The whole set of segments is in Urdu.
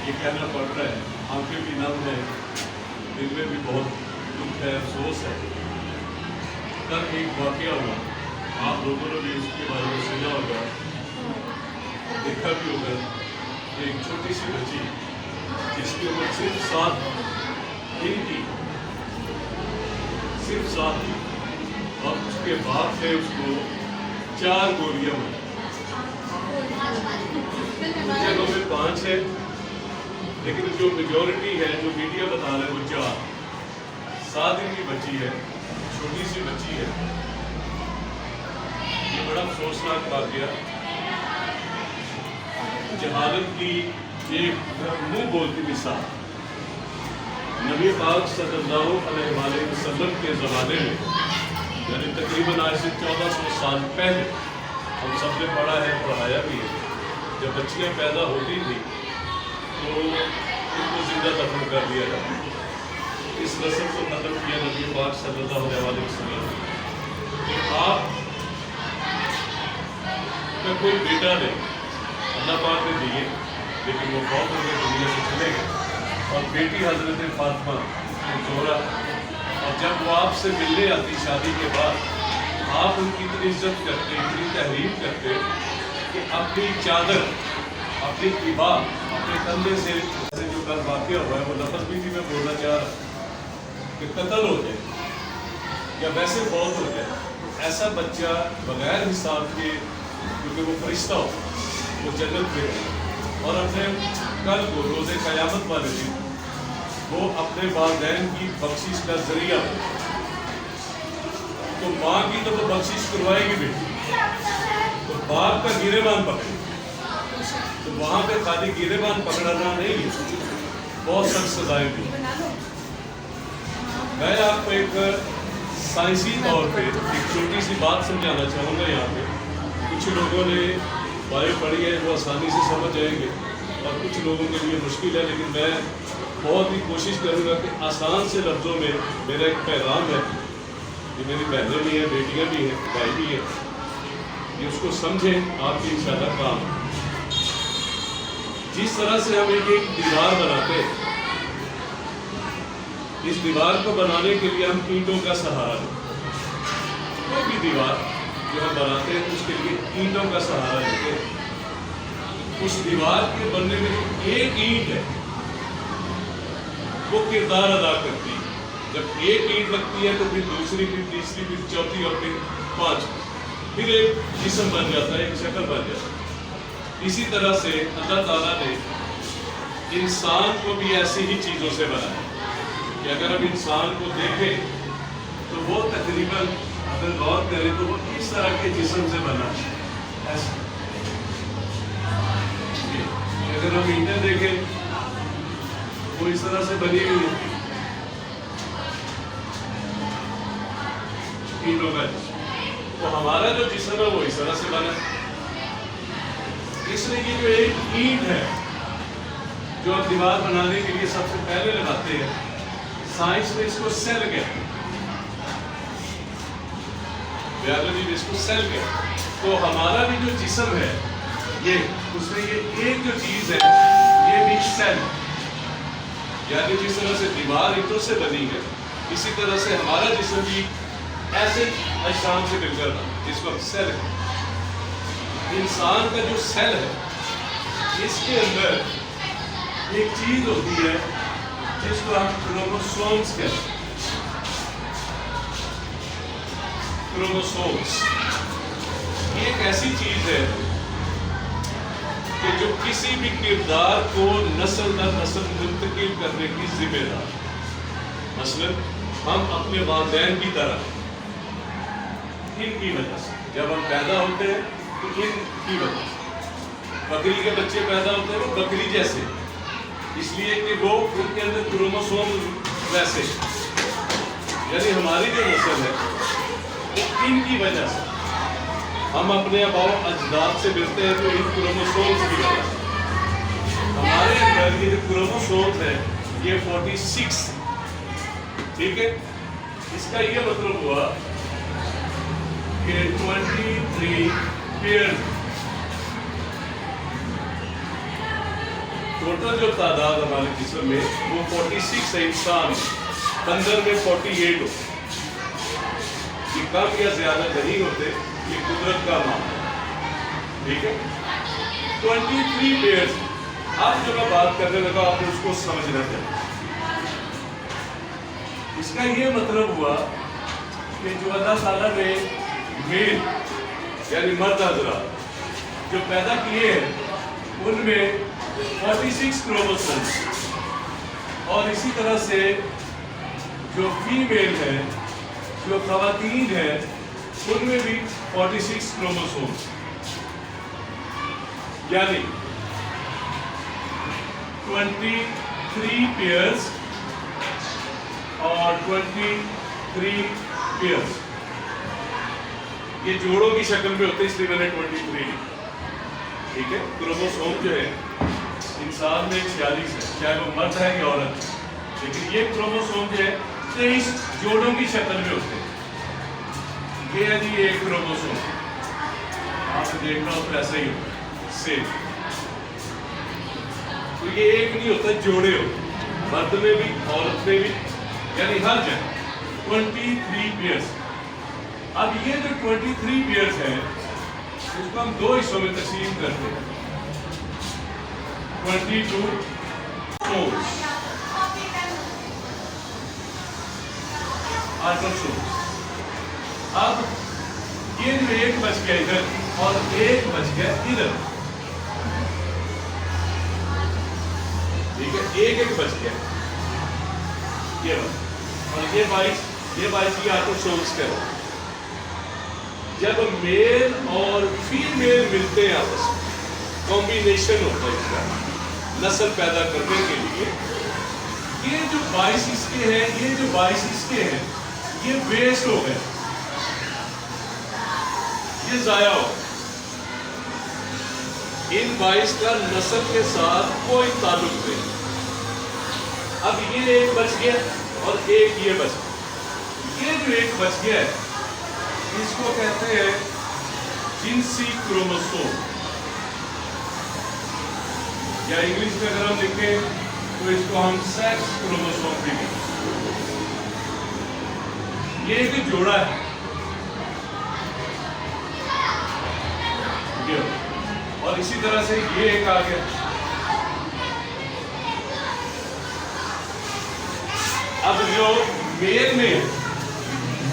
یہ کہنا پڑ رہا ہے، آنکھیں بھی نم ہے، دل میں بھی بہت دکھ ہے، افسوس ہے۔ کل ایک واقعہ ہوا، آپ لوگوں نے بھی اس کے بارے میں سنا ہوگا، دیکھا بھی ہوگا، کہ ایک چھوٹی سی بچی جس کی عمر صرف 7 دن کی، صرف 7 دن، اور اس کے باپ نے اس کو 4 گولیاں ماری۔ کچھ جگہوں میں 5 ہے، لیکن جو میجورٹی ہے، جو میڈیا بتا رہے ہیں وہ 4۔ 7 دن کی بچی ہے، چھوٹی سی بچی ہے۔ یہ بڑا افسوسناک واقعہ، جہالت کی ایک منہ بولتی مثال۔ نبی پاک صلی اللہ علیہ وآلہ وسلم کے زمانے میں، یعنی تقریباً آج سے 1400 سال پہلے، ہم سب نے پڑھا ہے، پڑھایا بھی ہے، جب بچیاں پیدا ہوتی تھیں تو ان کو زندہ دفن کر دیا جاتا۔ اس رسم کو ختم کیا نبی پاک صلی اللہ علیہ وآلہ وسلم کہ آپ کا کوئی بیٹا نہیں، اللہ پاک نے دیے، لیکن وہ فوت ہو کے دنیا سے چلے گئے، اور بیٹی حضرت فاطمہ زہرا، اور جب وہ آپ سے ملنے آتی شادی کے بعد، آپ ان کی اتنی عزت کرتے، اتنی تحریم کرتے کہ اپنی چادر، اپنی قبا، اپنے کندھے سے جو کل واقعہ ہوا ہے، وہ لفظ بھی میں بولنا چاہ رہا کہ قتل ہو جائے یا ویسے فوت ہو جائے، ایسا بچہ بغیر حساب کے، کیونکہ وہ فرشتہ ہو، وہ جنت میں ہے، اور اپنے کل کو روز قیامت والے دن وہ اپنے والدین کی بخشش کا ذریعہ ہو۔ تو ماں کی تو وہ بخشش کروائے گی بیٹی، تو باپ کا گریبان پکڑے، تو وہاں پہ خالی گریبان پکڑنا نہیں ہے، بہت سخت سزائیں بھی۔ میں آپ کو ایک سائنسی طور پہ ایک چھوٹی سی بات سمجھانا چاہوں گا۔ یہاں پہ کچھ لوگوں نے بایو پڑھی ہے، وہ آسانی سے سمجھ جائیں گے، اور کچھ لوگوں کے لیے مشکل ہے، لیکن میں بہت ہی کوشش کروں گا کہ آسان سے لفظوں میں میرا ایک پیغام ہے، یہ میری بہنیں بھی ہیں، بیٹیاں بھی ہیں، بھائی بھی ہیں، یہ اس کو سمجھیں، آپ کی انشاءاللہ کام ہے۔ جس طرح سے ہم ایک دیوار بناتے ہیں، اس دیوار کو بنانے کے لیے ہم اینٹوں کا سہارا لیتے ہیں۔ کوئی بھی دیوار جو ہم بناتے ہیں اس کے لیے اینٹوں کا سہارا لیتے ہیں۔ اس دیوار کے بننے میں جو ایک اینٹ ہے وہ کردار ادا کرتی ہے۔ جب ایک اینٹ لگتی ہے تو پھر دوسری، پھر تیسری، پھر چوتھی، اور پھر 5، پھر ایک جسم بن جاتا ہے، ایک شکل بن جاتا ہے۔ اسی طرح سے اللہ تعالیٰ نے انسان کو بھی ایسی ہی چیزوں سے بنایا کہ اگر ہم انسان کو دیکھیں تو وہ تقریباً اگر غور کریں تو وہ اس طرح کے جسم سے بنا ہے، ایسا۔ اگر ہم اینٹیں دیکھیں وہ اس طرح سے بنی ہوئی ہے، اینٹوں کا جسم۔ تو ہمارا جو جسم ہے وہ اس طرح سے بنا ہے۔ اس لیے یہ جو ایک اینٹ ہے جو ہم دیوار بنانے کے لیے سب سے پہلے لگاتے ہیں، سائنس میں اس کو سیل کہتے ہیں، بیالوجی میں اس کو سیل کہتے ہیں۔ تو ہمارا بھی جو جسم ہے، یہ اس میں یہ ایک جو چیز ہے یہ بھی سیل ہے، یعنی جس طرح سے دیوار اینٹوں سے بنی ہے، اسی طرح سے ہمارا جسم بھی ایسے اجسام سے مل کر بنا، جس کو ہم سیل کہتے ہیں۔ انسان کا جو سیل ہے، اس کے اندر ایک چیز ہوتی ہے جس کو ہم کروموسومز کہتے ہیں۔ کروموسومز یہ ایک ایسی چیز ہے کہ جو کسی بھی کردار کو نسل در نسل منتقل کرنے کی ذمہ دار ہے۔ مثلا ہم اپنے والدین کی طرح، ان کی وجہ سے جب ہم پیدا ہوتے ہیں تو ان کی وجہ سے بکری کے بچے پیدا ہوتے ہیں، وہ بکری جیسے، اس لیے کہ وہ ان کے اندر کروموسوم ویسے، یعنی ہماری جو نسل ہے وہ ان کی وجہ سے، ہم اپنے آباء و اجداد سے ملتے ہیں تو ان کروموسومز کی وجہ سے۔ ہمارے اندر یہ جو کروموسومز ہے یہ 46، ٹھیک ہے، اس کا یہ مطلب ہوا کہ 23 پیئر ٹوٹل جو تعداد ہمارے جسم میں وہ 46 ہے، انسان بندر میں 48 ہو، یہ کم یا زیادہ نہیں ہوتے، یہ قدرت کا معاملہ ہے، ٹھیک ہے۔ 23 پیئرز، اب جو میں بات کرنے لگا آپ نے اس کو سمجھنا چاہیے۔ اس کا یہ مطلب ہوا کہ جو اللہ تعالیٰ نے میل یعنی مرد حضرات جو پیدا کیے ہیں ان میں 46 کروموسومز، اور اسی طرح سے جو فیمیل ہے جو خواتین ہیں ان میں بھی 46 کروموسومز، یعنی 23 پیئرز اور 23 پیئرز، یہ جوڑوں کی شکل میں ہوتے ہیں اس لیے میں نے 23، ٹھیک ہے۔ کروموسوم جو ہے انسان میں 46 ہے، چاہے وہ مرد ہے یا عورت ہے، لیکن یہ کروموسوم جو ہے 23 جوڑوں کی شکل میں ہوتے ہیں۔ یہ ہے جی ایک کروموسوم، آپ نے دیکھنا ہو تو ایسا ہی ہوتا ہے سیم، تو یہ ایک نہیں ہوتا، جوڑے ہوتے، مرد میں بھی عورت میں بھی، یعنی ہر جگہ 23 پیئرز۔ اب یہ جو 23 پیئرز ہیں اس کو ہم دو حصوں میں تقسیم کرتے ہیں، 22 سولز، اب یہ جو ایک بچ گیا ادھر اور ایک بچ گیا ادھر، ٹھیک ہے، ایک بچ گیا یہ بس، اور یہ 22 یہ آٹوسومز کرو۔ جب میل اور فیمیل ملتے ہیں آپس میں، کمبینیشن ہوتا ہے اس کا نسل پیدا کرنے کے لیے، یہ جو 22 اس کے ہیں، یہ جو 22 اس کے ہیں، یہ ویسٹ ہو گئے، یہ ضائع ہو گئے، ان 22 کا نسل کے ساتھ کوئی تعلق نہیں۔ اب یہ ایک بچ گیا اور ایک یہ بچ گیا، یہ جو ایک بچ گیا ہے اس کو کہتے ہیں جنسی کروموسوم، یا انگلش میں اگر ہم لکھیں تو اس کو ہم سیکس کروموسوم بھی کہتے ہیں۔ یہ ایک جوڑا ہے، اور اسی طرح سے یہ ایک آ گیا۔ اب جو میل میں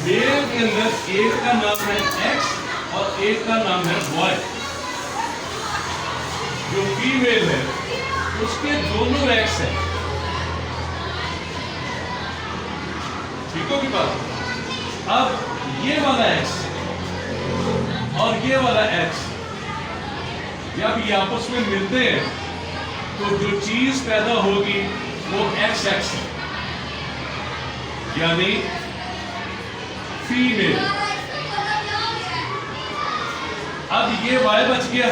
میل کے اندر ایک کا نام ہے ایکس اور ایک کا نام ہے وائی، جو فیمیل ہے اس کے دونوں ایکس ہیں، ٹھیک ہو کی بات۔ اب یہ والا ایکس اور یہ والا ایکس جب یہ آپس میں ملتے ہیں تو جو چیز پیدا ہوگی وہ ایکس ایکس ہے، یعنی فیمیل۔ اب یہ وائی بچ گیا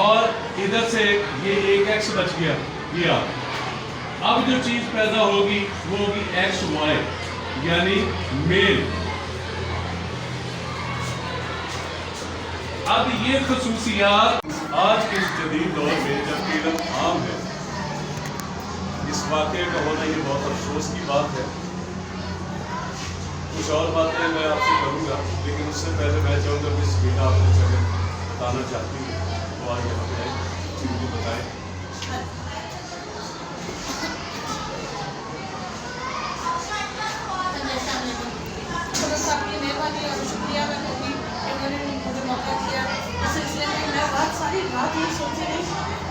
اور ادھر سے یہ ایک ایکس بچ گیا، یہ اب جو چیز پیدا ہوگی وہ ہوگی ایکس وائی، یعنی میل۔ اب یہ خصوصیات آج کے اس جدید دور میں جب علم عام ہے، اس واقعے کا ہونا یہ بہت افسوس کی بات ہے۔ کچھ اور باتیں میں آپ سے کروں گا، لیکن اس سے پہلے میں چاہوں گا کہ سمینا آپ کو اگر بتانا چاہتی ہوں تو آج یہاں پہ مجھے بتائیں۔ صاحب کی مہربانی اور شکریہ میں کہوں گی کہ انہوں نے مجھے موقع دیا۔ اس سلسلے میں میں ساری بات یہ سوچ رہی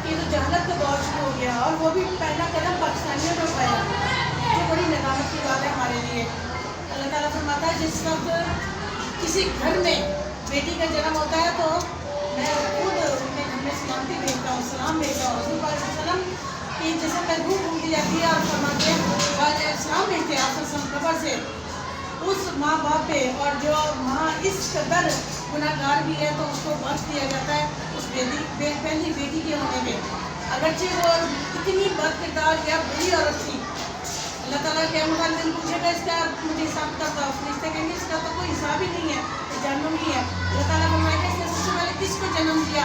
کہ تو جہالت کا دور شروع ہو گیا، اور وہ بھی پہلا قدم پاکستانیوں نے اٹھایا، جو بڑی ندامت کی بات ہے ہمارے لیے۔ اللہ تعالیٰ فرماتا ہے جس وقت کسی گھر میں بیٹی کا جنم ہوتا ہے تو میں خود اپنے گھر میں سلامتی بھیجتا ہوں، سلام بھیجتا ہوں حضور پاک صلی اللہ علیہ وسلم کی جیسے محبوب گھوم دی جاتی ہے، اور فرماتے ہیں سلام بھیجتے ہیں آپ قبر سے اس ماں باپ پہ، اور جو ماں اس قدر گناہ گار بھی ہے تو اس کو بخش دیا جاتا ہے اس پہلی بیٹی کے ہونے میں، اگرچہ وہ اتنی بد کردار یا بری عورت تھی۔ اللہ تعالیٰ کیا دن پوچھے گا اس کا مجھے حساب کتاب تھا، فرشتے کہیں گے اس کا تو کوئی حساب ہی نہیں ہے، جہنم ہی ہے۔ اللہ تعالیٰ فرمائے گا اس نے سب سے پہلے کس کو جنم دیا؟